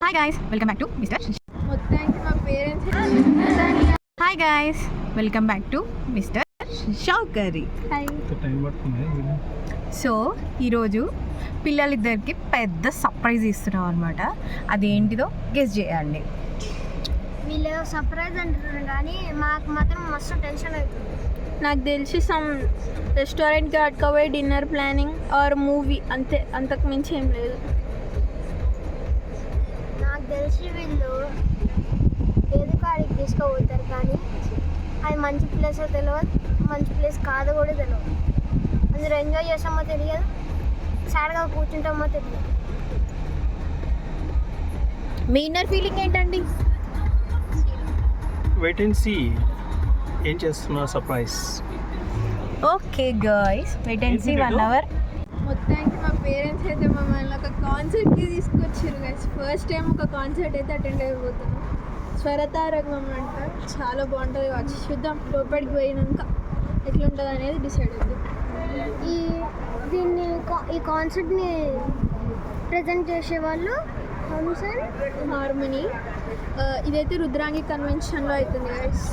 Hi guys welcome back to mister మొత్తానికి మా parents hi guys welcome back to mister షౌకరీ. So ఈరోజు పిల్లలిద్దరికి పెద్ద సర్ప్రైజ్ ఇస్తున్నాం అనమాట. అదేంటిదో గెస్ చేయండి. వీళ్ళు సర్ప్రైజ్ అంటున్నారు కానీ మాకు మాత్రం మస్తు టెన్షన్ అవుతుంది. నాకు తెలిసి సమ్ రెస్టారెంట్కి అట్టుకోపోయి డిన్నర్ ప్లానింగ్ ఆర్ మూవీ, అంతే, అంతకు మించి ఏం లేదు. నాకు తెలిసి వీళ్ళు ఏది కాడికి తీసుకోపోతారు కానీ అది మంచి ప్లేస్ తెలియదు, మంచి ప్లేస్ కాదు కూడా తెలియదు. అందులో ఎంజాయ్ చేస్తామో తెలియదు, సాడ్గా కూర్చుంటామో తెలియదు. మీ ఇన్నర్ ఫీలింగ్ ఏంటండి? వెయిట్ అండ్ సీ ఏం చేస్తున్నా surprise. Okay guys wait and see 1 hour. మొత్తానికి మా పేరెంట్స్ అయితే మమ్మల్ని ఒక కాన్సర్ట్కి తీసుకొచ్చారు గైస్. ఫస్ట్ టైం ఒక కాన్సర్ట్ అయితే అటెండ్ అయిపోతున్నాం. స్వరతారంగం అంట, చాలా బాగుంటుంది. వచ్చి చూద్దాం, లోపలికి పోయినాక ఎట్లుంటుంది అనేది డిసైడ్ అవుతుంది. ఈ కాన్సర్ట్ని ప్రజెంట్ చేసేవాళ్ళు హార్మనీ. ఇదైతే రుద్రాంగి కన్వెన్షన్లో అవుతుంది గైస్.